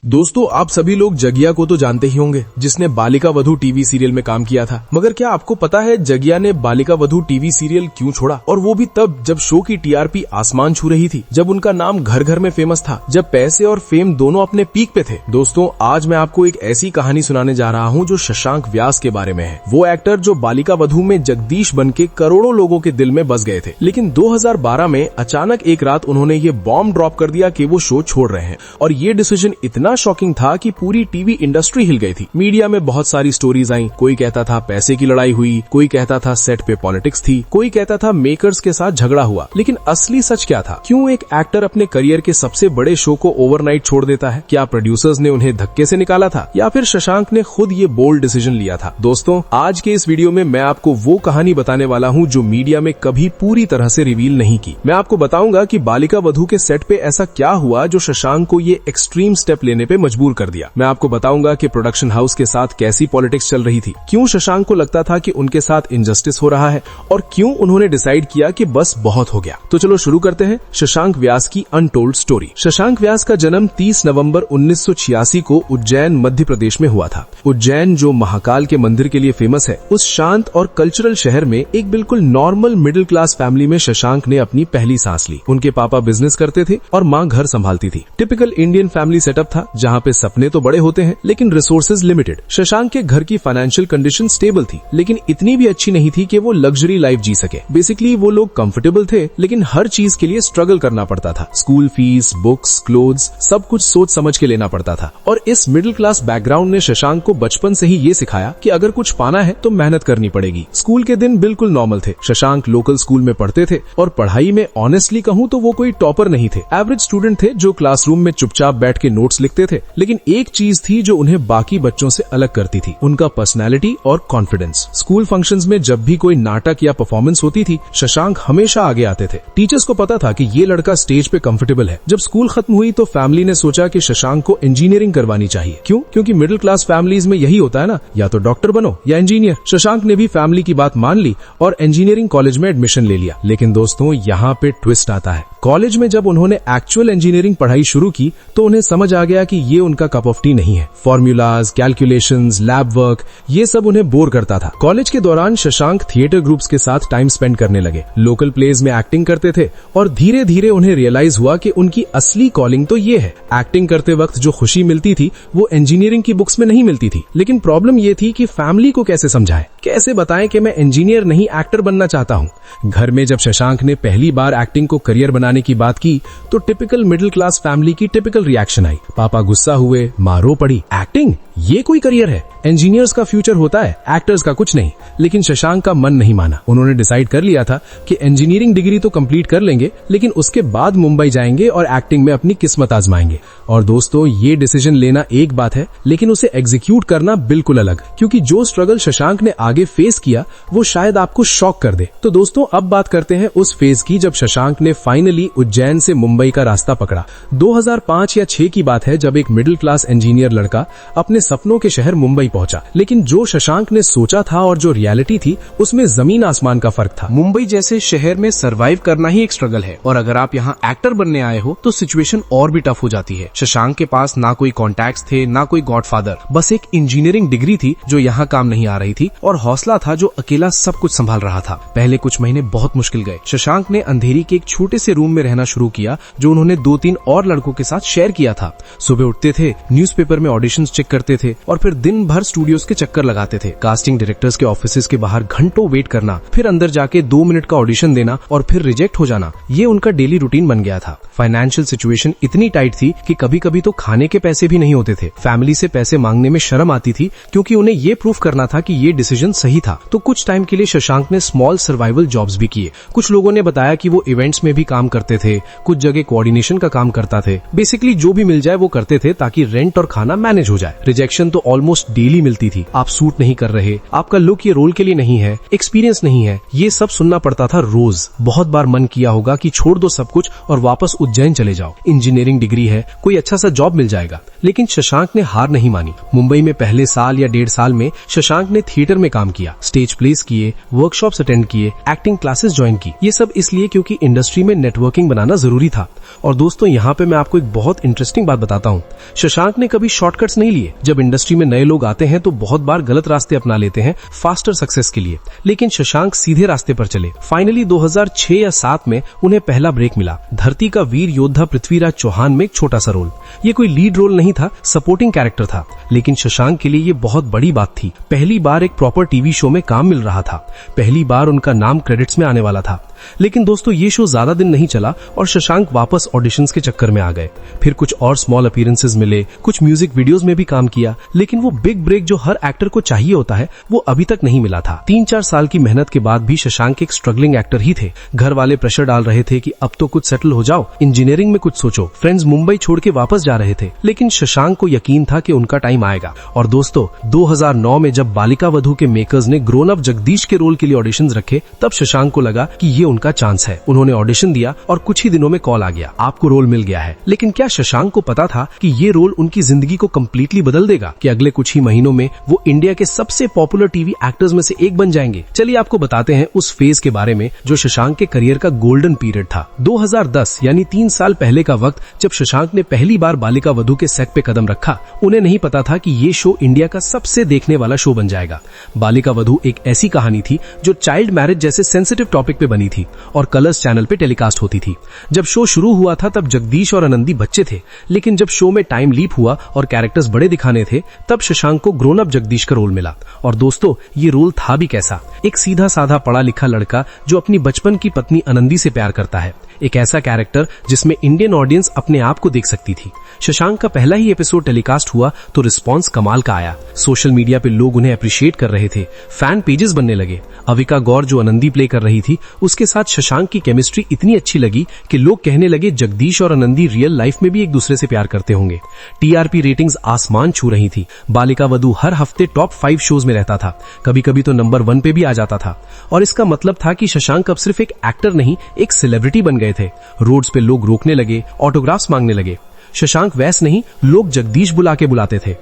दोस्तों, आप सभी लोग जगिया को तो जानते ही होंगे, जिसने बालिका वधू टीवी सीरियल में काम किया था। मगर क्या आपको पता है जगिया ने बालिका वधू टीवी सीरियल क्यों छोड़ा? और वो भी तब जब शो की टीआरपी आसमान छू रही थी, जब उनका नाम घर घर में फेमस था, जब पैसे और फेम दोनों अपने पीक पे थे। दोस्तों, आज मैं आपको एक ऐसी कहानी सुनाने जा रहा हूँ जो शशांक व्यास के बारे में है। वो एक्टर जो बालिका वधू में जगदीश बन के करोड़ों लोगों के दिल में बस गए थे, लेकिन 2012 में अचानक एक रात उन्होंने ये बॉम्ब ड्रॉप कर दिया कि वो शो छोड़ रहे हैं। और ये डिसीजन इतना शॉकिंग था कि पूरी टीवी इंडस्ट्री हिल गई थी। मीडिया में बहुत सारी स्टोरीज आई। कोई कहता था पैसे की लड़ाई हुई, कोई कहता था सेट पे पॉलिटिक्स थी, कोई कहता था मेकर्स के साथ झगड़ा हुआ। लेकिन असली सच क्या था? क्यों एक एक्टर अपने करियर के सबसे बड़े शो को ओवरनाइट छोड़ देता है? क्या प्रोड्यूसर्स ने उन्हें धक्के से निकाला था, या फिर शशांक ने खुद ये बोल्ड डिसीजन लिया था? दोस्तों, आज के इस वीडियो में मैं आपको वो कहानी बताने वाला हूँ जो मीडिया में कभी पूरी तरह से रिवील नहीं की। मैं आपको बताऊंगा कि बालिका वधू के सेट पे ऐसा क्या हुआ जो शशांक को ये एक्सट्रीम स्टेप लेने पे मजबूर कर दिया। मैं आपको बताऊंगा कि प्रोडक्शन हाउस के साथ कैसी पॉलिटिक्स चल रही थी, क्यों शशांक को लगता था कि उनके साथ इनजस्टिस हो रहा है, और क्यों उन्होंने डिसाइड किया कि बस बहुत हो गया। तो चलो शुरू करते हैं शशांक व्यास की अनटोल्ड स्टोरी। शशांक व्यास का जन्म 30 नवंबर 1986 को उज्जैन मध्य प्रदेश में हुआ था। उज्जैन, जो महाकाल के मंदिर के लिए फेमस है, उस शांत और कल्चरल शहर में एक बिल्कुल नॉर्मल मिडिल क्लास फैमिली में शशांक ने अपनी पहली सांस ली। उनके पापा बिजनेस करते थे और माँ घर संभालती थी। टिपिकल इंडियन फैमिली सेटअप था, जहाँ पे सपने तो बड़े होते हैं लेकिन रिसोर्सेज लिमिटेड। शशांक के घर की फाइनेंशियल कंडीशन स्टेबल थी, लेकिन इतनी भी अच्छी नहीं थी कि वो लग्जरी लाइफ जी सके। बेसिकली वो लोग कंफर्टेबल थे, लेकिन हर चीज के लिए स्ट्रगल करना पड़ता था। स्कूल फीस, बुक्स, क्लोथ्स, सब कुछ सोच समझ के लेना पड़ता था। और इस मिडिल क्लास बैकग्राउंड ने शशांक को बचपन से ही ये सिखाया कि अगर कुछ पाना है तो मेहनत करनी पड़ेगी। स्कूल के दिन बिल्कुल नॉर्मल थे। शशांक लोकल स्कूल में पढ़ते थे और पढ़ाई में ऑनेस्टली कहूँ तो वो कोई टॉपर नहीं थे। एवरेज स्टूडेंट थे जो क्लासरूम में चुपचाप बैठ के नोट्स लिखते थे। लेकिन एक चीज थी जो उन्हें बाकी बच्चों से अलग करती थी, उनका पर्सनैलिटी और कॉन्फिडेंस। स्कूल फंक्शंस में जब भी कोई नाटक या परफॉर्मेंस होती थी, शशांक हमेशा आगे आते थे। टीचर्स को पता था कि ये लड़का स्टेज पे कंफर्टेबल है। जब स्कूल खत्म हुई तो फैमिली ने सोचा कि शशांक को इंजीनियरिंग करवानी चाहिए। क्यों? क्योंकि मिडिल क्लास फैमिलीज में यही होता है ना, या तो डॉक्टर बनो या इंजीनियर। शशांक ने भी फैमिली की बात मान ली और इंजीनियरिंग कॉलेज में एडमिशन ले लिया। लेकिन दोस्तों, यहाँ पे ट्विस्ट आता है। कॉलेज में जब उन्होंने एक्चुअल इंजीनियरिंग पढ़ाई शुरू की तो उन्हें समझ आ गया कि ये उनका कप ऑफ टी नहीं है। फॉर्मूलाज, कैलकुलेशंस, लैब वर्क, ये सब उन्हें बोर करता था। कॉलेज के दौरान शशांक थिएटर ग्रुप्स के साथ टाइम स्पेंड करने लगे, लोकल प्लेज में एक्टिंग करते थे, और धीरे धीरे उन्हें रियलाइज हुआ कि उनकी असली कॉलिंग तो ये है। एक्टिंग करते वक्त जो खुशी मिलती थी वो इंजीनियरिंग की बुक्स में नहीं मिलती थी। लेकिन प्रॉब्लम ये थी कि फैमिली को कैसे समझाएं, कैसे बताएं कि मैं इंजीनियर नहीं एक्टर बनना चाहता हूँ। घर में जब शशांक ने पहली बार एक्टिंग को करियर बनाने की बात की तो टिपिकल मिडिल क्लास फैमिली की टिपिकल रिएक्शन आई। पापा गुस्सा हुए, माँ रो पड़ी। एक्टिंग ये कोई करियर है? इंजीनियर्स का फ्यूचर होता है, एक्टर्स का कुछ नहीं। लेकिन शशांक का मन नहीं माना। उन्होंने डिसाइड कर लिया था कि इंजीनियरिंग डिग्री तो कंप्लीट कर लेंगे, लेकिन उसके बाद मुंबई जाएंगे और एक्टिंग में अपनी किस्मत आजमाएंगे। और दोस्तों, ये डिसीजन लेना एक बात है, लेकिन उसे एग्जीक्यूट करना बिल्कुल अलग। क्योंकि जो स्ट्रगल शशांक ने आगे फेस किया वो शायद आपको शॉक कर दे। तो दोस्तों, अब बात करते हैं उस फेज की जब शशांक ने फाइनली उज्जैन से मुंबई का रास्ता पकड़ा। 2005 या 6 की बात है जब एक मिडिल क्लास इंजीनियर लड़का अपने सपनों के शहर मुंबई पहुंचा। लेकिन जो शशांक ने सोचा था और जो रियलिटी थी उसमें जमीन आसमान का फर्क था। मुंबई जैसे शहर में सरवाइव करना ही एक स्ट्रगल है, और अगर आप यहाँ एक्टर बनने आए हो तो सिचुएशन और भी टफ हो जाती है। शशांक के पास ना कोई कॉन्टैक्ट्स थे, ना कोई गॉडफादर, बस एक इंजीनियरिंग डिग्री थी जो यहाँ काम नहीं आ रही थी, और हौसला था जो अकेला सब कुछ संभाल रहा था। पहले कुछ महीने बहुत मुश्किल गए। शशांक ने अंधेरी के एक छोटे से रूम में रहना शुरू किया जो उन्होंने 2-3 और लड़कों के साथ शेयर किया था। सुबह उठते थे, न्यूज़पेपर में ऑडिशंस चेक करते थे, और फिर दिन भर स्टूडियोज के चक्कर लगाते थे। कास्टिंग डायरेक्टर्स के ऑफिसेज के बाहर घंटों वेट करना, फिर अंदर जाके 2 मिनट का ऑडिशन देना और फिर रिजेक्ट हो जाना, ये उनका डेली रूटीन बन गया था। फाइनेंशियल सिचुएशन इतनी टाइट थी कि कभी कभी तो खाने के पैसे भी नहीं होते थे। फैमिली से पैसे मांगने में शर्म आती थी, क्योंकि उन्हें ये प्रूफ करना था कि ये डिसीजन सही था। तो कुछ टाइम के लिए शशांक ने स्मॉल सर्वाइवल जॉब्स भी किए। कुछ लोगों ने बताया कि वो इवेंट्स में भी काम करते थे, कुछ जगह कोऑर्डिनेशन का काम करता थे। बेसिकली जो भी मिल जाए वो करते थे ताकि रेंट और खाना मैनेज हो जाए। रिजेक्शन तो ऑलमोस्ट डेली मिलती थी। आप सूट नहीं कर रहे, आपका लुक ये रोल के लिए नहीं है, एक्सपीरियंस नहीं है, ये सब सुनना पड़ता था रोज। बहुत बार मन किया होगा कि छोड़ दो सब कुछ और वापस उज्जैन चले जाओ, इंजीनियरिंग डिग्री है, कोई अच्छा सा जॉब मिल जाएगा। लेकिन शशांक ने हार नहीं मानी। मुंबई में पहले साल या 1.5 साल में शशांक ने थिएटर में काम किया, स्टेज प्लेस किए, वर्कशॉप्स अटेंड किए, एक्टिंग क्लासेस ज्वाइन की। ये सब इसलिए क्योंकि इंडस्ट्री में नेटवर्किंग बनाना जरूरी था। और दोस्तों यहाँ पे मैं आपको एक बहुत इंटरेस्टिंग बात बताता हूँ, शशांक ने कभी शॉर्टकट्स नहीं लिए। जब इंडस्ट्री में नए लोग आते हैं तो बहुत बार गलत रास्ते अपना लेते हैं फास्टर सक्सेस के लिए, लेकिन शशांक सीधे रास्ते पर चले। फाइनली 2006 या 7 में उन्हें पहला ब्रेक मिला, धरती का वीर योद्धा पृथ्वीराज चौहान में एक छोटा सा रोल। ये कोई लीड रोल नहीं था, सपोर्टिंग कैरेक्टर था, लेकिन शशांक के लिए ये बहुत बड़ी बात थी। पहली बार एक प्रॉपर टीवी शो में काम मिल रहा था, पहली बार उनका नाम क्रेडिट्स में आने वाला था। लेकिन दोस्तों ये शो ज्यादा दिन नहीं चला और शशांक वापस ऑडिशंस के चक्कर में आ गए। फिर कुछ और स्मॉल अपीयरेंसेस मिले, कुछ म्यूजिक वीडियोस में भी काम किया, लेकिन वो बिग ब्रेक जो हर एक्टर को चाहिए होता है वो अभी तक नहीं मिला था। 3-4 साल की मेहनत के बाद भी शशांक एक स्ट्रगलिंग एक्टर ही थे। घर वाले प्रेशर डाल रहे थे कि अब तो कुछ सेटल हो जाओ, इंजीनियरिंग में कुछ सोचो। फ्रेंड्स मुंबई छोड़ के वापस जा रहे थे, लेकिन शशांक को यकीन था कि उनका टाइम आएगा। और दोस्तों 2009 में जब बालिका वधू के मेकर्स ने ग्रोन अप जगदीश के रोल के लिए ऑडिशंस रखे, तब शशांक को लगा कि ये उनका चांस है। उन्होंने ऑडिशन दिया और कुछ ही दिनों में कॉल आ गया, आपको रोल मिल गया है। लेकिन क्या शशांक को पता था कि ये रोल उनकी जिंदगी को कम्प्लीटली बदल देगा, कि अगले कुछ ही महीनों में वो इंडिया के सबसे पॉपुलर टीवी एक्टर्स में से एक बन जाएंगे? चलिए आपको बताते हैं उस फेज के बारे में जो शशांक के करियर का गोल्डन पीरियड था। 2010 यानी 3 साल पहले का वक्त, जब शशांक ने पहली बार बालिका वधू के सेट पे कदम रखा। उन्हें नहीं पता था कि ये शो इंडिया का सबसे देखने वाला शो बन जाएगा। बालिका वधू एक ऐसी कहानी थी जो चाइल्ड मैरिज जैसे सेंसिटिव टॉपिक पे बनी थी और कलर्स चैनल पे टेलीकास्ट होती थी। जब शो शुरू हुआ था तब जगदीश और आनंदी बच्चे थे, लेकिन जब शो में टाइम लीप हुआ और कैरेक्टर्स बड़े दिखाने थे, तब शशांक को ग्रोन अप जगदीश का रोल मिला। और दोस्तों ये रोल था भी कैसा, एक सीधा साधा पढ़ा लिखा लड़का जो अपनी बचपन की पत्नी आनंदी से प्यार करता है। एक ऐसा कैरेक्टर जिसमें इंडियन ऑडियंस अपने आप को देख सकती थी। शशांक का पहला ही एपिसोड टेलीकास्ट हुआ तो रिस्पांस कमाल का आया। सोशल मीडिया पे लोग उन्हें अप्रिशिएट कर रहे थे, फैन पेजेस बनने लगे। अविका गौर जो आनंदी प्ले कर रही थी, उसके साथ शशांक की केमिस्ट्री इतनी अच्छी लगी कि लोग कहने लगे जगदीश और आनंदी रियल लाइफ में भी एक दूसरे से प्यार करते होंगे। टीआरपी रेटिंग्स आसमान छू रही थी। बालिका वधू हर हफ्ते टॉप 5 शोज में रहता था, कभी कभी तो नंबर 1 पे भी आ जाता था। और इसका मतलब था कि शशांक अब सिर्फ एक एक्टर नहीं, एक सेलिब्रिटी बन गए थे। रोड्स पे लोग रोकने लगे, ऑटोग्राफ्स मांगने लगे। शशांक वैस नहीं, लोग जगदीश बुला के बुलाते थे।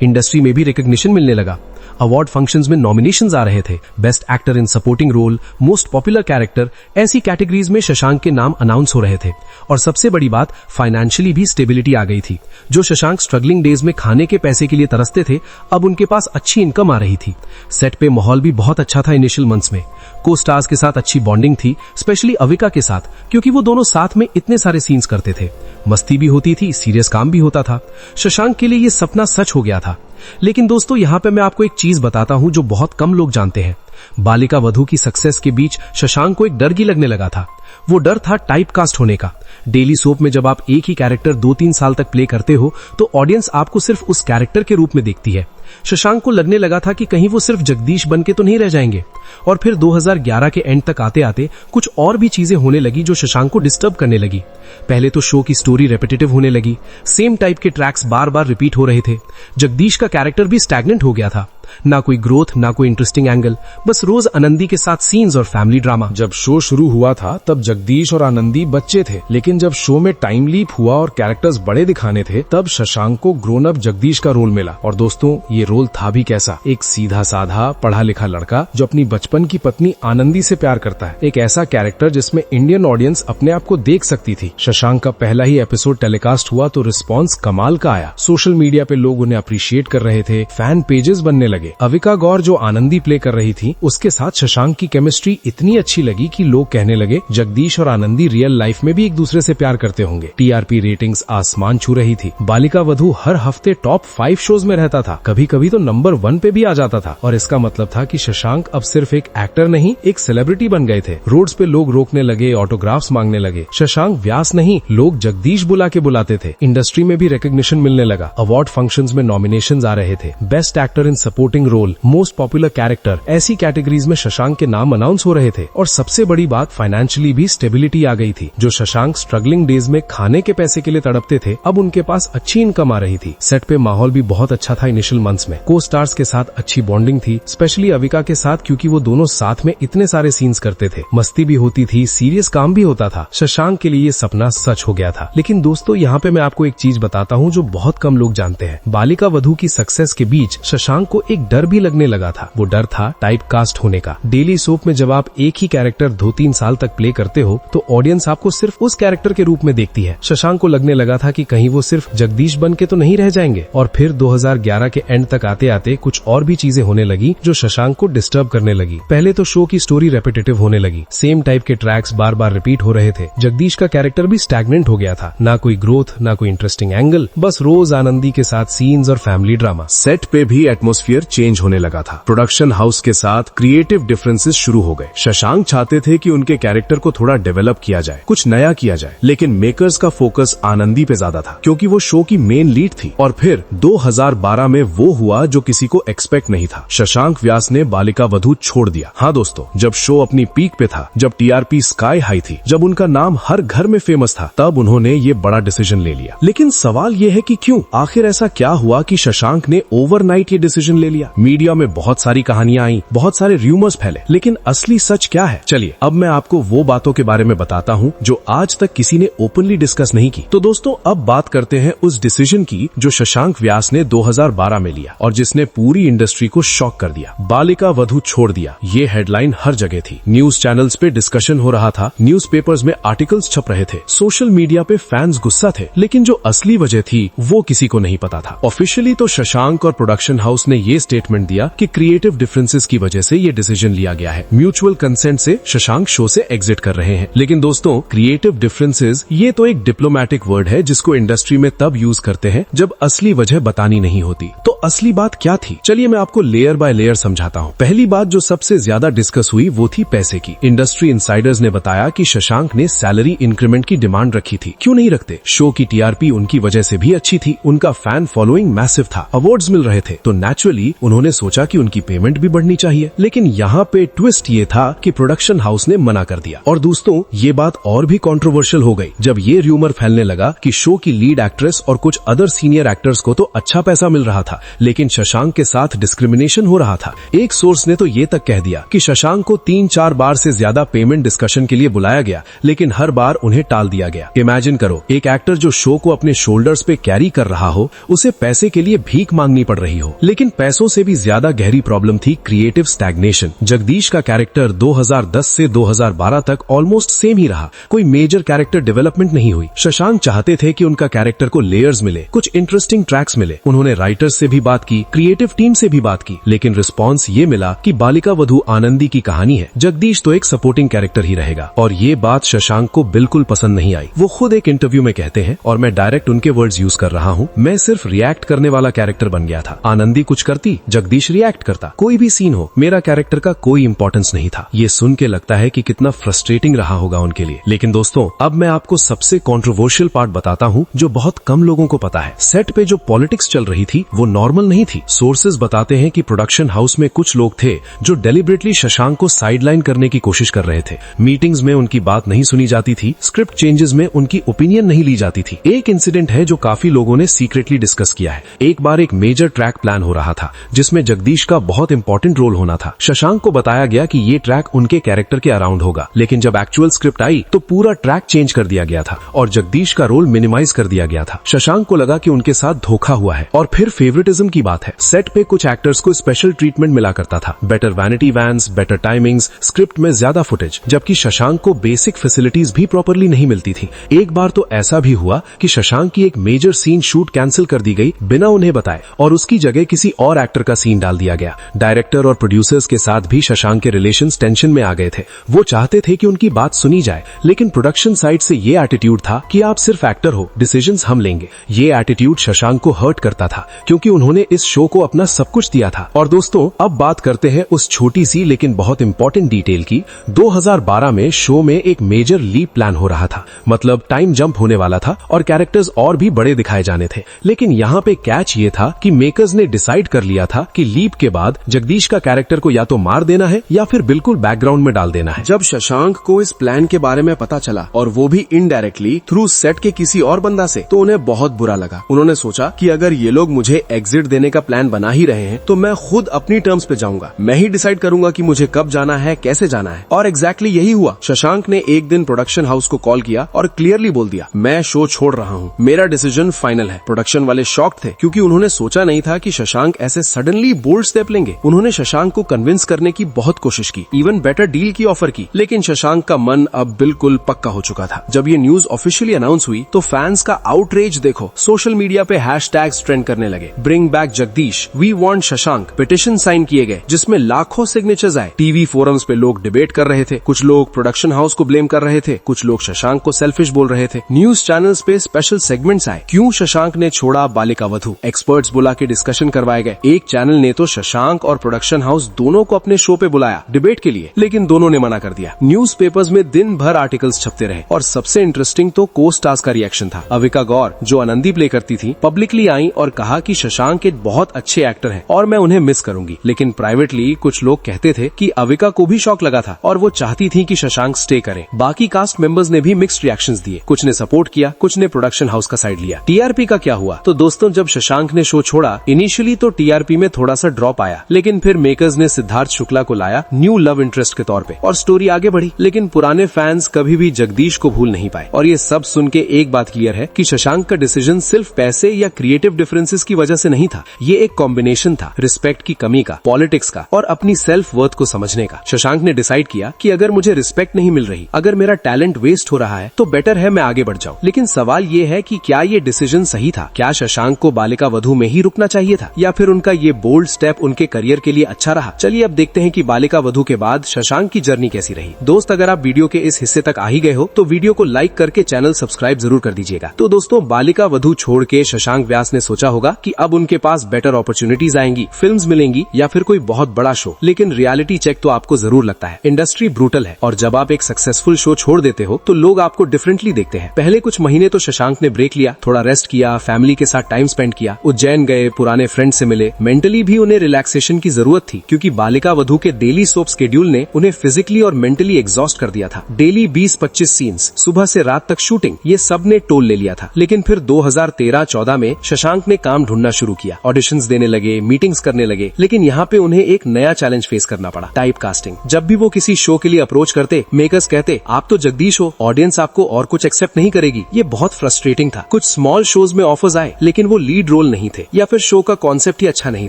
इंडस्ट्री में भी रिकॉग्निशन मिलने लगा। अवार्ड फंक्शंस में नॉमिनेशंस आ रहे थे, best actor in supporting role, most popular character, ऐसी कैटेगरीज में शशांक के नाम अनाउंस हो रहे थे। और सबसे बड़ी बात, फाइनेंशियली भी स्टेबिलिटी आ गई थी। जो शशांक स्ट्रगलिंग डेज में खाने के पैसे के लिए तरसते थे, अब उनके पास अच्छी इनकम आ रही थी। सेट पे माहौल भी बहुत अच्छा था इनिशियल मंथ्स में। को स्टार्स के साथ अच्छी बॉन्डिंग थी, स्पेशली अविका के साथ, क्योंकि वो दोनों साथ में इतने सारे सीन्स करते थे। मस्ती भी होती थी, सीरियस काम भी होता था। शशांक के लिए ये सपना सच हो गया था। लेकिन दोस्तों यहाँ पे मैं आपको एक चीज बताता हूँ जो बहुत कम लोग जानते हैं। बालिका वधू की सक्सेस के बीच शशांक को एक डर भी लगने लगा था। वो डर था टाइप कास्ट होने का। डेली सोप में जब आप एक ही कैरेक्टर 2-3 साल तक प्ले करते हो तो ऑडियंस आपको सिर्फ उस कैरेक्टर के रूप में देखती है। शशांक को लगने लगा था कि कहीं वो सिर्फ जगदीश बन के तो नहीं रह जाएंगे। और फिर 2011 के एंड तक आते आते कुछ और भी चीजें होने लगी जो शशांक को डिस्टर्ब करने लगी। पहले तो शो की स्टोरी रेपिटेटिव होने लगी, सेम टाइप के ट्रैक्स बार बार रिपीट हो रहे थे। जगदीश का कैरेक्टर भी स्टैग्नेंट हो गया था, ना कोई ग्रोथ, ना कोई इंटरेस्टिंग एंगल, बस रोज आनंदी के साथ सीन्स और फैमिली ड्रामा। जब शो शुरू हुआ था तब जगदीश और आनंदी बच्चे थे, लेकिन जब शो में टाइम लीप हुआ और कैरेक्टर्स बड़े दिखाने थे, तब शशांक को ग्रोन अप जगदीश का रोल मिला। और दोस्तों ये रोल था भी कैसा, एक सीधा साधा पढ़ा लिखा लड़का जो अपनी बचपन की पत्नी आनंदी से प्यार करता है। एक ऐसा कैरेक्टर जिसमें इंडियन ऑडियंस अपने आप को देख सकती थी। शशांक का पहला ही एपिसोड टेलीकास्ट हुआ तो रिस्पॉन्स कमाल का आया। सोशल मीडिया पे लोग उन्हें अप्रिशिएट कर रहे थे, फैन पेजेस बनने लगे। अविका गौर जो आनंदी प्ले कर रही थी, उसके साथ शशांक की केमिस्ट्री इतनी अच्छी लगी कि लोग कहने लगे जगदीश और आनंदी रियल लाइफ में भी एक दूसरे से प्यार करते होंगे। टीआरपी रेटिंग्स आसमान छू रही थी। बालिका वधू हर हफ्ते टॉप 5 शोज में रहता था, कभी कभी कभी तो नंबर 1 पे भी आ जाता था। और इसका मतलब था कि शशांक अब सिर्फ एक एक्टर नहीं, एक सेलिब्रिटी बन गए थे। रोड्स पे लोग रोकने लगे, ऑटोग्राफ्स मांगने लगे। शशांक व्यास नहीं, लोग जगदीश बुला के बुलाते थे। इंडस्ट्री में भी रिकॉग्निशन मिलने लगा। अवार्ड फंक्शंस में नॉमिनेशंस आ रहे थे। Best actor in supporting role, most popular character, ऐसी कैटेगरीज में शशांक के नाम अनाउंस हो रहे थे। और सबसे बड़ी बात, फाइनेंशियली भी स्टेबिलिटी आ गई थी। जो शशांक स्ट्रगलिंग डेज में खाने के पैसे के लिए तड़पते थे, अब उनके पास अच्छी इनकम आ रही थी। सेट पे माहौल भी बहुत अच्छा था इनिशियल मंथ्स में। को स्टार्स के साथ अच्छी बॉन्डिंग थी, स्पेशली अविका के साथ, क्योंकि वो दोनों साथ में इतने सारे सीन्स करते थे। मस्ती भी होती थी, सीरियस काम भी होता था। शशांक के लिए ये सपना सच हो गया था। लेकिन दोस्तों, यहाँ पे मैं आपको एक चीज बताता हूँ जो बहुत कम लोग जानते हैं। बालिका वधू की सक्सेस के बीच शशांक को एक डर भी लगने लगा था। वो डर था टाइप कास्ट होने का। डेली सोप में जब आप एक ही कैरेक्टर 2-3 साल तक प्ले करते हो तो ऑडियंस आपको सिर्फ उस कैरेक्टर के रूप में देखती है। शशांक को लगने लगा था कि कहीं वो सिर्फ जगदीश बन के तो नहीं रह जाएंगे। और फिर 2011 के एंड तक आते आते कुछ और भी चीजें होने लगी जो शशांक को डिस्टर्ब करने लगी। पहले तो शो की स्टोरी रेपिटेटिव होने लगी। सेम टाइप के ट्रैक्स बार बार रिपीट हो रहे थे। जगदीश का कैरेक्टर भी स्टैग्नेंट हो गया था। ना कोई ग्रोथ, ना कोई इंटरेस्टिंग एंगल, बस रोज आनंदी के साथ सीन्स और फैमिली ड्रामा। सेट पे भी एटमॉस्फेयर चेंज होने लगा था। प्रोडक्शन हाउस के साथ क्रिएटिव डिफरेंसेस शुरू हो गए। शशांक चाहते थे कि उनके कैरेक्टर को थोड़ा डेवलप किया जाए, कुछ नया किया जाए, लेकिन मेकर्स का फोकस आनंदी पे ज्यादा था क्योंकि वो शो की मेन लीड थी। और फिर 2012 में वो हुआ जो किसी को एक्सपेक्ट नहीं था। शशांक व्यास ने बालिका वधू छोड़ दिया। हाँ दोस्तों, जब शो अपनी पीक पे था, जब टीआरपी स्काई हाई थी, जब उनका नाम हर घर में फेमस था, तब उन्होंने ये बड़ा डिसीजन ले लिया। लेकिन सवाल ये है कि क्यों? आखिर ऐसा क्या हुआ कि शशांक ने ओवरनाइट ये डिसीजन ले लिया? मीडिया में बहुत सारी कहानियां आई, बहुत सारे रूमर्स फैले, लेकिन असली सच क्या है? चलिए अब मैं आपको वो बातों के बारे में बताता हूँ जो आज तक किसी ने ओपनली डिस्कस नहीं की। तो दोस्तों, अब बात करते हैं उस डिसीजन की जो शशांक व्यास ने 2012 में लिया और जिसने पूरी इंडस्ट्री को शॉक कर दिया। बालिका वधू छोड़ दिया, ये हेडलाइन हर जगह थी। न्यूज चैनल्स पे डिस्कशन हो रहा था, न्यूज़पेपर्स में आर्टिकल्स छप रहे थे, सोशल मीडिया पे फैंस गुस्सा थे। लेकिन जो असली वजह थी वो किसी को नहीं पता था। ऑफिशियली तो शशांक और प्रोडक्शन हाउस ने ये स्टेटमेंट दिया कि क्रिएटिव डिफरेंसेस की वजह से ये डिसीजन लिया गया है। म्यूचुअल कंसेंट से शशांक शो से एग्जिट कर रहे हैं। लेकिन दोस्तों, क्रिएटिव डिफरेंसेस ये तो एक डिप्लोमैटिक वर्ड है जिसको इंडस्ट्री में तब यूज करते हैं जब असली वजह बतानी नहीं होती। तो असली बात क्या थी? चलिए मैं आपको लेयर बाय लेयर समझाता हूँ। पहली बात जो सबसे ज्यादा डिस्कस हुई वो थी पैसे की। इंडस्ट्री इनसाइडर्स ने बताया कि शशांक ने सैलरी इंक्रीमेंट की डिमांड रखी थी। क्यों नहीं रखते? शो की टीआरपी उनकी वजह से भी अच्छी थी, उनका फैन फॉलोइंग मैसिव था, अवार्ड्स मिल रहे थे, तो नेचुरली उन्होंने सोचा कि उनकी पेमेंट भी बढ़नी चाहिए। लेकिन यहाँ पे ट्विस्ट ये था कि प्रोडक्शन हाउस ने मना कर दिया। और दोस्तों, ये बात और भी कंट्रोवर्शियल हो गई जब ये र्यूमर फैलने लगा कि शो की लीड एक्ट्रेस और कुछ अदर सीनियर एक्टर्स को तो अच्छा पैसा मिल रहा था, लेकिन शशांक के साथ डिस्क्रिमिनेशन हो रहा था। एक सोर्स ने तो ये तक कह दिया कि शशांक को 3-4 बार से ज्यादा पेमेंट डिस्कशन के लिए बुलाया गया, लेकिन हर बार उन्हें टाल दिया गया। इमेजिन करो, एक एक्टर जो शो को अपने शोल्डर्स पे कैरी कर रहा हो, उसे पैसे के लिए भीख मांगनी पड़ रही हो। लेकिन पैसों से भी ज्यादा गहरी प्रॉब्लम थी क्रिएटिव स्टैग्नेशन। जगदीश का कैरेक्टर 2010 से 2012 तक ऑलमोस्ट सेम ही रहा, कोई मेजर कैरेक्टर डेवलपमेंट नहीं हुई। शशांक चाहते थे कि उनका कैरेक्टर को लेयर्स मिले, कुछ इंटरेस्टिंग ट्रैक्स मिले। उन्होंने राइटर्स से भी बात की, क्रिएटिव टीम से भी बात की, लेकिन रिस्पॉन्स ये मिला कि बालिका वधू आनंदी की कहानी है, जगदीश तो एक सपोर्टिंग कैरेक्टर ही रहेगा। और ये बात शशांक को बिल्कुल पसंद नहीं आई। वो खुद एक इंटरव्यू में कहते हैं, और मैं डायरेक्ट उनके वर्ड्स यूज कर रहा हूँ, मैं सिर्फ रिएक्ट करने वाला कैरेक्टर बन गया था। आनंदी कुछ करती, जगदीश रिएक्ट करता, कोई भी सीन हो, मेरा कैरेक्टर का कोई इंपॉर्टेंस नहीं था। ये सुन के लगता है कि कितना फ्रस्ट्रेटिंग रहा होगा उनके लिए। लेकिन दोस्तों, अब मैं आपको सबसे कंट्रोवर्शियल पार्ट बताता हूँ जो बहुत कम लोगों को पता है। सेट पे जो पॉलिटिक्स चल रही थी वो नॉर्मल नहीं थी। सोर्सेज बताते हैं कि प्रोडक्शन हाउस में कुछ लोग थे जो डेलिबरेटली शशांक को साइडलाइन करने की कोशिश कर रहे थे। मीटिंग्स में उनकी बात नहीं सुनी जाती थी, स्क्रिप्ट चेंजेस में उनकी ओपिनियन नहीं ली जाती थी। एक इंसिडेंट है जो काफी लोगों ने सीक्रेटली डिस्कस किया है। एक बार एक मेजर ट्रैक प्लान हो रहा था जिसमें जगदीश का बहुत इंपॉर्टेंट रोल होना था। शशांक को बताया गया कि ये ट्रैक उनके कैरेक्टर के अराउंड होगा, लेकिन जब एक्चुअल स्क्रिप्ट आई तो पूरा ट्रैक चेंज कर दिया गया था और जगदीश का रोल मिनिमाइज कर दिया गया था। शशांक को लगा कि उनके साथ धोखा हुआ है। और फिर फेवरेटिज्म की बात है। सेट पे कुछ एक्टर्स को स्पेशल ट्रीटमेंट मिला करता था, better vanity vans, better timings, script में ज्यादा फुटेज, जबकि शशांक को बेसिक फैसिलिटीज भी प्रॉपर्ली नहीं मिलती थी। एक बार तो ऐसा भी हुआ कि शशांक की एक मेजर सीन शूट कैंसिल कर दी गई बिना उन्हें बताए और उसकी जगह किसी और एक्टर का सीन डाल दिया गया। डायरेक्टर और प्रोड्यूसर्स के साथ भी शशांक के रिलेशंस टेंशन में आ गए थे। वो चाहते थे कि उनकी बात सुनी जाए, लेकिन प्रोडक्शन साइड से ये एटीट्यूड था कि आप सिर्फ एक्टर हो, डिसीजंस हम लेंगे। ये एटीट्यूड शशांक को हर्ट करता था क्योंकि उन्होंने उन्होंने इस शो को अपना सब कुछ दिया था। और दोस्तों अब बात करते हैं उस छोटी सी लेकिन बहुत इंपॉर्टेंट डिटेल की। 2012 में शो में एक मेजर लीप प्लान हो रहा था, मतलब टाइम जंप होने वाला था और कैरेक्टर्स और भी बड़े दिखाए जाने थे। लेकिन यहाँ पे कैच ये था कि मेकर्स ने डिसाइड कर लिया था कि लीप के बाद जगदीश का कैरेक्टर को या तो मार देना है या फिर बिल्कुल बैकग्राउंड में डाल देना है। जब शशांक को इस प्लान के बारे में पता चला, और वो भी इनडायरेक्टली थ्रू सेट के किसी और बंदा से, तो उन्हें बहुत बुरा लगा। उन्होंने सोचा कि अगर ये लोग मुझे एग्जिट देने का प्लान बना ही रहे हैं तो मैं खुद अपनी टर्म्स पे जाऊंगा, मैं ही डिसाइड करूंगा कि मुझे कब जाना है, कैसे जाना है। और एग्जैक्टली यही हुआ। शशांक ने एक दिन प्रोडक्शन हाउस को कॉल किया और क्लियरली बोल दिया, मैं शो छोड़ रहा हूँ, मेरा डिसीजन फाइनल है। प्रोडक्शन वाले शॉक थे क्योंकि उन्होंने सोचा नहीं था कि शशांक ऐसे सडनली बोल्ड स्टेप लेंगे। उन्होंने शशांक को कन्विंस करने की बहुत कोशिश की, इवन बेटर डील की ऑफर की, लेकिन शशांक का मन अब बिल्कुल पक्का हो चुका था। जब ये न्यूज ऑफिशियली अनाउंस हुई तो फैंस का आउटरेज देखो। सोशल मीडिया पे हैशटैग्स ट्रेंड करने लगे, bring back Jagdish, we want Shashank, petition sign किए गए जिसमें लाखों सिग्नेचर्स आए। टीवी फोरम्स पे लोग डिबेट कर रहे थे, कुछ लोग प्रोडक्शन हाउस को ब्लेम कर रहे थे, कुछ लोग शशांक को सेल्फिश बोल रहे थे। न्यूज चैनल्स पे स्पेशल सेगमेंट्स आए, क्यों शशांक ने छोड़ा बालिका वधू, एक्सपर्ट्स बुला के डिस्कशन करवाए गए। एक चैनल ने तो शशांक और प्रोडक्शन हाउस दोनों को अपने शो पे बुलाया डिबेट के लिए, लेकिन दोनों ने मना कर दिया। न्यूज़पेपर्स में दिन भर आर्टिकल्स छपते रहे और सबसे इंटरेस्टिंग तो को स्टार्स का रिएक्शन था। अविका गौर जो आनंदी प्ले करती थी, पब्लिकली आई और कहा कि शशांक एक बहुत अच्छे एक्टर हैं और मैं उन्हें मिस करूंगी। लेकिन प्राइवेटली कुछ लोग कहते थे कि अविका को भी शौक लगा था और वो चाहती थी कि शशांक स्टे करे। बाकी कास्ट मेंबर्स ने भी मिक्स्ड रिएक्शंस दिए, कुछ ने सपोर्ट किया, कुछ ने प्रोडक्शन हाउस का साइड लिया। टीआरपी का क्या हुआ? तो दोस्तों जब शशांक ने शो छोड़ा, इनिशियली तो टीआरपी में थोड़ा सा ड्रॉप आया, लेकिन फिर मेकर्स ने सिद्धार्थ शुक्ला को लाया न्यू लव इंटरेस्ट के तौर पे और स्टोरी आगे बढ़ी। लेकिन पुराने फैंस कभी भी जगदीश को भूल नहीं पाए। और ये सब सुन के एक बात क्लियर है कि शशांक का डिसीजन सिर्फ पैसे या क्रिएटिव डिफरेंसेस की वजह से नहीं था, ये एक कॉम्बिनेशन था रिस्पेक्ट की कमी का, पॉलिटिक्स का और अपनी सेल्फ वर्थ को समझने का। शशांक ने डिसाइड किया कि अगर मुझे रिस्पेक्ट नहीं मिल रही, अगर मेरा टैलेंट वेस्ट हो रहा है, तो बेटर है मैं आगे बढ़ जाऊं। लेकिन सवाल ये है कि क्या ये डिसीजन सही था? क्या शशांक को बालिका वधू में ही रुकना चाहिए था या फिर उनका ये बोल्ड स्टेप उनके करियर के लिए अच्छा रहा? चलिए अब देखते हैं कि बालिका वधू के बाद शशांक की जर्नी कैसी रही। दोस्त अगर आप वीडियो के इस हिस्से तक आ ही गए हो तो वीडियो को लाइक करके चैनल सब्सक्राइब जरूर कर दीजिएगा। तो दोस्तों बालिका वधू छोड़ के शशांक व्यास ने सोचा होगा कि अब उनके पास बेटर अपॉर्चुनिटीज आएंगी, फिल्म्स मिलेंगी या फिर कोई बहुत बड़ा शो। लेकिन रियलिटी चेक तो आपको जरूर लगता है, इंडस्ट्री ब्रूटल है और जब आप एक सक्सेसफुल शो छोड़ देते हो तो लोग आपको डिफरेंटली देखते हैं। पहले कुछ महीने तो शशांक ने ब्रेक लिया, थोड़ा रेस्ट किया, फैमिली के साथ टाइम स्पेंड किया, उज्जैन गए, पुराने फ्रेंड से मिले। मेंटली भी उन्हें रिलैक्सेशन की जरूरत थी क्योंकि बालिका वधू के डेली सोप शेड्यूल ने उन्हें फिजिकली और मेंटली एग्जॉस्ट कर दिया था। डेली 20-25 सीन्स, सुबह से रात तक शूटिंग, ये सब ने टोल ले लिया था। लेकिन फिर 2013-14 में शशांक ने काम ढूंढना शुरू किया, ऑडिशंस देने लगे, मीटिंग्स करने लगे। लेकिन यहाँ पे उन्हें एक नया चैलेंज फेस करना पड़ा, टाइप कास्टिंग। जब भी वो किसी शो के लिए अप्रोच करते, मेकर्स कहते आप तो जगदीश हो, ऑडियंस आपको और कुछ एक्सेप्ट नहीं करेगी। ये बहुत फ्रस्ट्रेटिंग था। कुछ स्मॉल शोज में ऑफर्स आए लेकिन वो लीड रोल नहीं थे या फिर शो का कॉन्सेप्ट ही अच्छा नहीं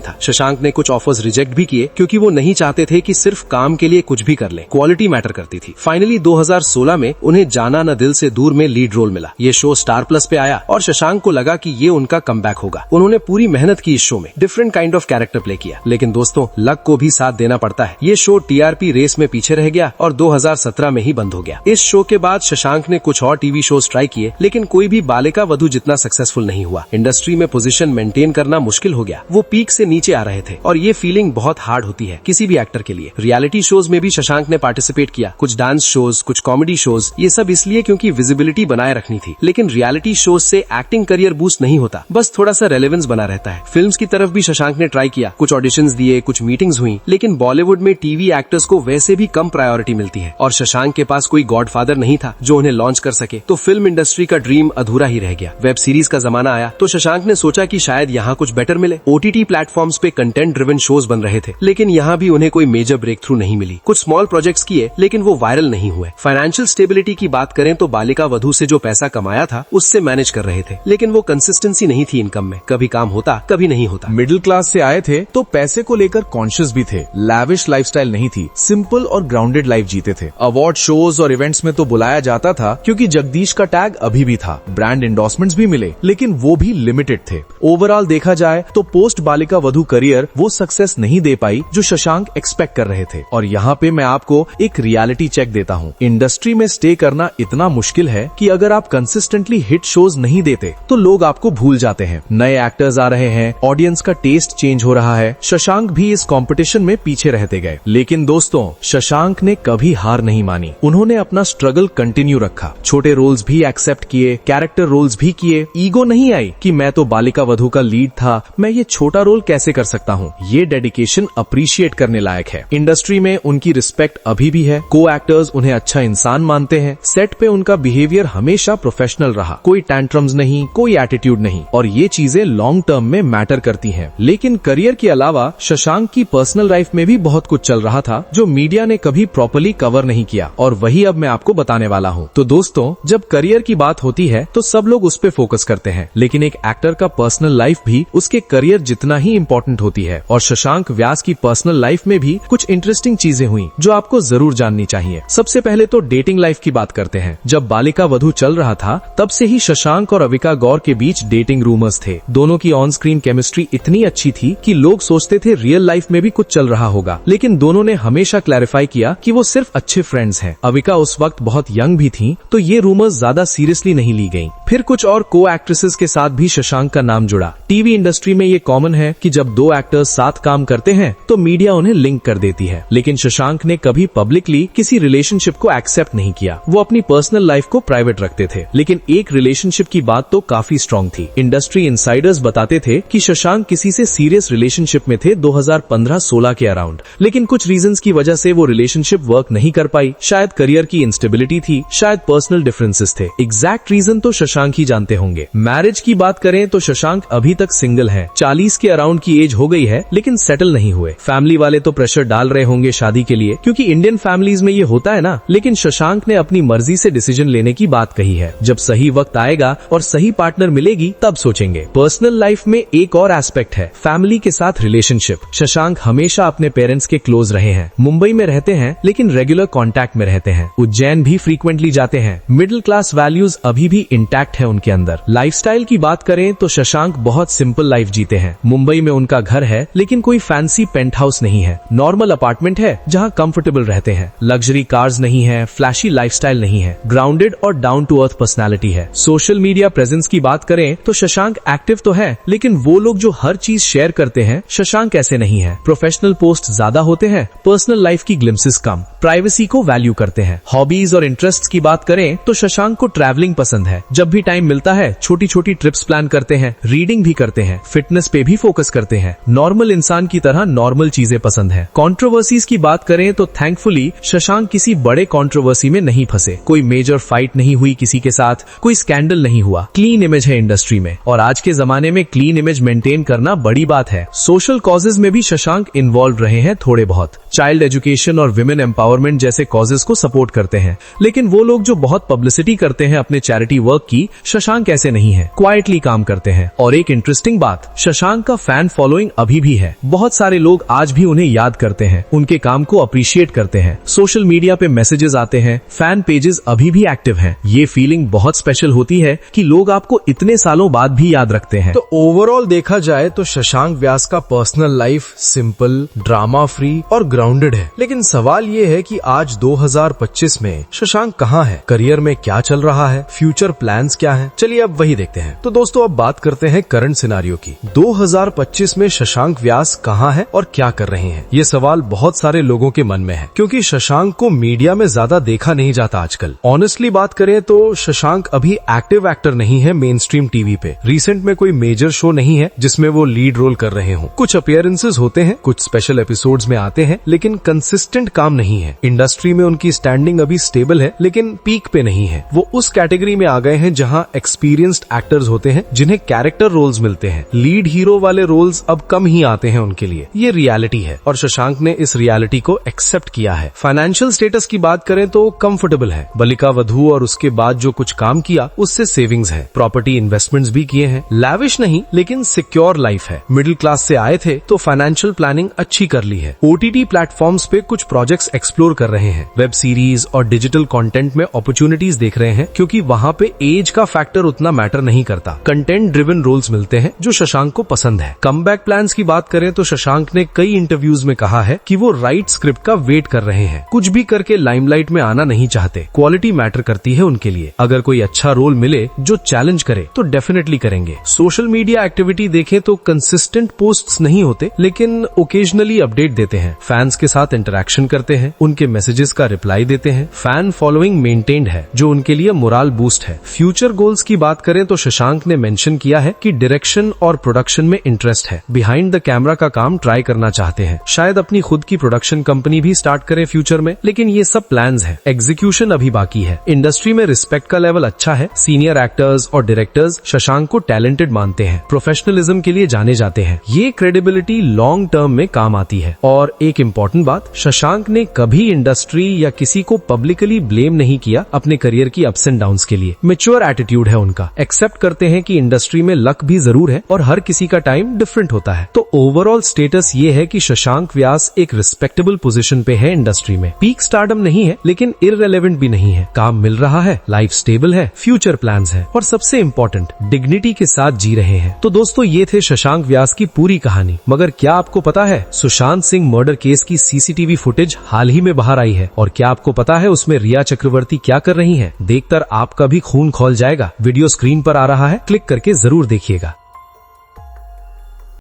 था। शशांक ने कुछ ऑफर्स रिजेक्ट भी किए क्योंकि वो नहीं चाहते थे कि सिर्फ काम के लिए कुछ भी कर ले, क्वालिटी मैटर करती थी। फाइनली 2016 में उन्हें जाना न दिल से दूर में लीड रोल मिला। ये शो स्टार प्लस पे आया और शशांक को लगा कि ये उनका कमबैक होगा। उन्होंने पूरी मेहनत की इस शो में, different kind of character play किया। लेकिन दोस्तों लक को भी साथ देना पड़ता है। ये शो टीआरपी रेस में पीछे रह गया और 2017 में ही बंद हो गया। इस शो के बाद शशांक ने कुछ और टीवी शोज ट्राई किए लेकिन कोई भी बालिका वधू जितना सक्सेसफुल नहीं हुआ। इंडस्ट्री में पोजीशन मेंटेन करना मुश्किल हो गया, वो पीक से नीचे आ रहे थे और ये फीलिंग बहुत हार्ड होती है किसी भी एक्टर के लिए। रियलिटी शोज में भी शशांक ने पार्टिसिपेट किया, कुछ डांस शोज, कुछ कॉमेडी शोज, ये सब इसलिए क्योंकि विजिबिलिटी बनाए रखनी थी। लेकिन रियलिटी शोज से एक्टिंग करियर बूस्ट नहीं होता, बस थोड़ा सा रेलेवेंस बना रहता है। फिल्म्स की तरफ भी शशांक ने ट्राई किया, कुछ ऑडिशंस दिए, कुछ मीटिंग्स हुई, लेकिन बॉलीवुड में टीवी एक्टर्स को वैसे भी कम प्रायोरिटी मिलती है और शशांक के पास कोई गॉडफादर नहीं था जो उन्हें लॉन्च कर सके। तो फिल्म इंडस्ट्री का ड्रीम अधूरा ही रह गया। वेब सीरीज का जमाना आया तो शशांक ने सोचा कि शायद यहाँ कुछ बेटर मिले। ओटीटी प्लेटफॉर्म्स पे कंटेंट ड्रिवन शोज बन रहे थे लेकिन यहाँ भी उन्हें कोई मेजर ब्रेक थ्रू नहीं मिली। कुछ स्मॉल प्रोजेक्ट्स किए लेकिन वो वायरल नहीं हुए। फाइनेंशियल स्टेबिलिटी की बात करें तो बालिका वधू से जो पैसा कमाया था उससे मैनेज कर रहे थे, लेकिन वो कंसिस्टेंसी नहीं थी इनकम में, कभी काम होता कभी नहीं होता। मिडिल क्लास से आए थे तो पैसे को लेकर कॉन्शियस भी थे, लैविश लाइफस्टाइल नहीं थी, सिंपल और ग्राउंडेड लाइफ जीते थे। अवार्ड शोज और इवेंट्स में तो बुलाया जाता था क्योंकि जगदीश का टैग अभी भी था। ब्रांड एंडोर्समेंट्स भी मिले लेकिन वो भी लिमिटेड थे। ओवरऑल देखा जाए तो पोस्ट बालिका वधू करियर वो सक्सेस नहीं दे पाई जो शशांक एक्सपेक्ट कर रहे थे। और यहाँ पे मैं आपको एक रियलिटी चेक देता हूँ, इंडस्ट्री में स्टे करना इतना मुश्किल है कि अगर आप कंसिस्टेंटली हिट शोज नहीं देते तो लोग आपको भूल जाते हैं। नए एक्टर्स आ रहे रहे हैं, ऑडियंस का टेस्ट चेंज हो रहा है, शशांक भी इस कंपटीशन में पीछे रहते गए। लेकिन दोस्तों, शशांक ने कभी हार नहीं मानी। उन्होंने अपना स्ट्रगल कंटिन्यू रखा, छोटे रोल्स भी एक्सेप्ट किए, कैरेक्टर रोल्स भी किए। ईगो नहीं आई कि मैं तो बालिका वधू का लीड था, मैं ये छोटा रोल कैसे कर सकता हूँ। ये डेडिकेशन अप्रिशिएट करने लायक है। इंडस्ट्री में उनकी रिस्पेक्ट अभी भी है। को एक्टर्स उन्हें अच्छा इंसान मानते हैं। सेट पे उनका बिहेवियर हमेशा प्रोफेशनल रहा, कोई टैंट्रम्स नहीं, कोई एटीट्यूड नहीं, और ये चीजें लॉन्ग टर्म में मैटर करती हैं। लेकिन करियर के अलावा शशांक की पर्सनल लाइफ में भी बहुत कुछ चल रहा था जो मीडिया ने कभी प्रॉपर्ली कवर नहीं किया, और वही अब मैं आपको बताने वाला हूँ। तो दोस्तों, जब करियर की बात होती है तो सब लोग उस पे फोकस करते हैं, लेकिन एक एक्टर का पर्सनल लाइफ भी उसके करियर जितना ही इम्पोर्टेंट होती है। और शशांक व्यास की पर्सनल लाइफ में भी कुछ इंटरेस्टिंग चीजें हुई जो आपको जरूर जाननी चाहिए। सबसे पहले तो डेटिंग लाइफ की बात करते हैं। जब बालिका वधू चल रहा था तब से ही शशांक और अविका गौर के बीच डेटिंग रूमर्स थे। दोनों की ऑन स्क्रीन केमिस्ट्री इतनी अच्छी थी कि लोग सोचते थे रियल लाइफ में भी कुछ चल रहा होगा, लेकिन दोनों ने हमेशा क्लैरिफाई किया कि वो सिर्फ अच्छे फ्रेंड्स हैं। अविका उस वक्त बहुत यंग भी थी, तो ये रूमर्स ज्यादा सीरियसली नहीं ली गयी। फिर कुछ और को एक्ट्रेसेस के साथ भी शशांक का नाम जुड़ा। टीवी इंडस्ट्री में ये कॉमन है कि जब दो एक्टर्स साथ काम करते हैं तो मीडिया उन्हें लिंक कर देती है, लेकिन शशांक ने कभी पब्लिकली किसी रिलेशनशिप को एक्सेप्ट नहीं किया। वो अपनी पर्सनल लाइफ को प्राइवेट रखते थे, लेकिन एक रिलेशनशिप की बात तो काफी स्ट्रॉन्ग थी। इंडस्ट्री इनसाइडर्स बताते थे कि शशांक किसी से सीरियस रिलेशनशिप में थे 2015-16 के अराउंड, लेकिन कुछ रीजंस की वजह से वो रिलेशनशिप वर्क नहीं कर पाई। शायद करियर की इंस्टेबिलिटी थी, शायद पर्सनल डिफरेंसेस थे। एग्जैक्ट रीजन तो शशांक ही जानते होंगे। मैरिज की बात करें तो शशांक अभी तक सिंगल है। 40 के अराउंड की एज हो गई है, लेकिन सेटल नहीं हुए। फैमिली वाले तो प्रेशर डाल रहे होंगे शादी के लिए, क्योंकि इंडियन फैमिलीज में ये होता है ना। लेकिन शशांक ने अपनी मर्जी से डिसीजन लेने की बात कही है। जब सही वक्त आएगा और सही पार्टनर मिलेगी तब सोचेंगे। पर्सनल लाइफ में एक और एस्पेक्ट है, फैमिली के साथ रिलेशनशिप। शशांक हमेशा अपने पेरेंट्स के क्लोज रहे हैं। मुंबई में रहते हैं, लेकिन रेगुलर कांटेक्ट में रहते हैं। उज्जैन भी फ्रीक्वेंटली जाते हैं। मिडिल क्लास वैल्यूज अभी भी इंटैक्ट है उनके अंदर। लाइफस्टाइल की बात करें तो शशांक बहुत सिंपल लाइफ जीते हैं। मुंबई में उनका घर है, लेकिन कोई फैंसी पेंट हाउस नहीं है। नॉर्मल अपार्टमेंट है जहाँ कंफर्टेबल रहते हैं। लग्जरी कार्स नहीं है, फ्लैशी लाइफस्टाइल नहीं है। ग्राउंडेड और डाउन टू अर्थ पर्सनालिटी है। सोशल मीडिया प्रेजेंस की बात करें तो शशांक एक्टिव तो है, लेकिन वो लोग जो हर चीज शेयर करते हैं, शशांक ऐसे नहीं है। प्रोफेशनल पोस्ट ज्यादा होते हैं, पर्सनल लाइफ की ग्लिम्सेस कम। प्राइवेसी को वैल्यू करते हैं। हॉबीज और इंटरेस्ट्स की बात करें तो शशांक को ट्रैवलिंग पसंद है। जब भी टाइम मिलता है छोटी छोटी ट्रिप्स प्लान करते हैं, रीडिंग भी करते हैं, फिटनेस पे भी फोकस करते हैं। नॉर्मल इंसान की तरह नॉर्मल चीजें पसंद है। कंट्रोवर्सीज की बात करें तो थैंकफुली शशांक किसी बड़े कंट्रोवर्सी में नहीं फंसे। कोई मेजर फाइट नहीं हुई किसी के साथ, कोई स्कैंडल नहीं हुआ। क्लीन इमेज है इंडस्ट्री में, और आज के जमाने में क्लीन इमेज मेंटेन करना बड़ी बात है। सोशल कॉजेज में भी शशांक इन्वॉल्व रहे हैं थोड़े बहुत। चाइल्ड एजुकेशन और विमेन एम्पावरमेंट जैसे कॉजेज को सपोर्ट करते हैं, लेकिन वो लोग जो बहुत पब्लिसिटी करते हैं अपने चैरिटी वर्क की, शशांक ऐसे नहीं है। क्वाइटली काम करते हैं। और एक इंटरेस्टिंग बात, शशांक का फैन फॉलोइंग अभी भी है। बहुत सारे लोग आज भी उन्हें याद करते हैं, उनके काम को अप्रिशिएट करते हैं। सोशल मीडिया पे मैसेजेस आते हैं, फैन पेजेस अभी भी एक्टिव हैं। ये फीलिंग बहुत स्पेशल होती है कि लोग आपको इतने सालों बाद भी याद रखते हैं। तो ओवरऑल देखा जाए तो शशांक व्यास का personal life simple, drama free और ग्राउंडेड है। लेकिन सवाल ये है कि आज 2025 में शशांक कहाँ है, करियर में क्या चल रहा है, फ्यूचर प्लान्स क्या हैं? चलिए अब वही देखते हैं। तो दोस्तों अब बात करते हैं करंट सिनारियो की। 2025 में शशांक व्यास कहाँ है और क्या कर रहे हैं? ये सवाल बहुत सारे लोगों के मन में है, क्योंकि शशांक को मीडिया में ज्यादा देखा नहीं जाता आजकल। ऑनेस्टली बात करें तो शशांक अभी एक्टिव एक्टर नहीं है मेन स्ट्रीम टीवी पे। रिसेंट में कोई मेजर शो नहीं है जिसमें वो लीड रोल कर रहे हो। कुछ अपीयरेंसेस होते हैं, कुछ स्पेशल एपिसोड्स में आते हैं, लेकिन कंसिस्टेंट काम नहीं है। इंडस्ट्री में उनकी स्टैंडिंग अभी स्टेबल है, लेकिन पीक पे नहीं है। वो उस कैटेगरी में आ गए हैं जहां एक्सपीरियंस्ड एक्टर्स होते हैं जिन्हें कैरेक्टर रोल्स मिलते हैं। लीड हीरो वाले रोल्स अब कम ही आते हैं उनके लिए। ये रियलिटी है और शशांक ने इस रियलिटी को एक्सेप्ट किया है। फाइनेंशियल स्टेटस की बात करें तो कंफर्टेबल है। बालिका वधू और उसके बाद जो कुछ काम किया उससे सेविंग्स है। प्रॉपर्टी इन्वेस्टमेंट्स भी किए हैं। लैविश नहीं, लेकिन सिक्योर लाइफ है। मिडिल क्लास से आए थे तो फाइनेंशियल प्लानिंग अच्छी कर ली है। ओटीटी प्लेटफॉर्म्स पे कुछ प्रोजेक्ट्स एक्सप्लोर कर रहे हैं। वेब सीरीज और डिजिटल कंटेंट में अपॉर्चुनिटीज देख रहे हैं, क्योंकि वहाँ पे एज का फैक्टर उतना मैटर नहीं करता। कंटेंट ड्रिवन रोल्स मिलते हैं जो शशांक को पसंद है। कमबैक प्लान्स की बात करें तो शशांक ने कई इंटरव्यूज में कहा है कि वो राइट स्क्रिप्ट का वेट कर रहे हैं। कुछ भी करके लाइमलाइट में आना नहीं चाहते। क्वालिटी मैटर करती है उनके लिए। अगर कोई अच्छा रोल मिले जो चैलेंज करे तो डेफिनेटली करेंगे। सोशल मीडिया एक्टिविटी देखें तो कंसिस्टेंट पोस्ट्स नहीं होते, लेकिन ओकेजनली अपडेट देते हैं, फैंस के साथ इंटरेक्शन करते हैं, उनके मैसेजेस का रिप्लाई देते हैं, फैन फॉलोइंग मेंटेन्ड है जो उनके लिए मोरल बूस्ट है। फ्यूचर गोल्स की बात करें तो शशांक ने मेंशन किया है कि डायरेक्शन और प्रोडक्शन में इंटरेस्ट है, बिहाइंड द कैमरा का काम ट्राई करना चाहते हैं, शायद अपनी खुद की प्रोडक्शन कंपनी भी स्टार्ट करें फ्यूचर में, लेकिन ये सब प्लान्स हैं, एग्जीक्यूशन अभी बाकी है। इंडस्ट्री में रिस्पेक्ट का लेवल अच्छा है, सीनियर एक्टर्स और डायरेक्टर्स शशांक को टैलेंटेड मानते हैं, प्रोफेशनलिज्म के लिए जाने जाते हैं, ये क्रेडिबिलिटी लॉन्ग टर्म में काम आती है। और एक इम्पोर्टेंट बात, शशांक ने कभी इंडस्ट्री या किसी को पब्लिकली ब्लेम नहीं किया अपने करियर की अप्स एंड डाउन्स के लिए। मैच्योर एटीट्यूड है उनका, एक्सेप्ट करते हैं कि इंडस्ट्री में लक भी जरूर है और हर किसी का टाइम डिफरेंट होता है। तो ओवरऑल स्टेटस ये है कि शशांक व्यास एक रिस्पेक्टेबल पोजीशन पे है इंडस्ट्री में, पीक स्टारडम नहीं है लेकिन इररिलेवेंट भी नहीं है, काम मिल रहा है, लाइफ स्टेबल है, फ्यूचर प्लान्स है और सबसे इम्पोर्टेंट डिग्निटी के साथ जी रहे हैं। तो दोस्तों ये थे शशांक व्यास की पूरी कहानी। मगर क्या आपको पता है सुशांत सिंह मर्डर केस की सीसीटीवी फुटेज हाल ही में बाहर आई है, और क्या आपको पता है उसमें रिया चक्रवर्ती क्या कर रही हैं? देखकर आपका भी खून खौल जाएगा। वीडियो स्क्रीन पर आ रहा है, क्लिक करके जरूर देखिएगा।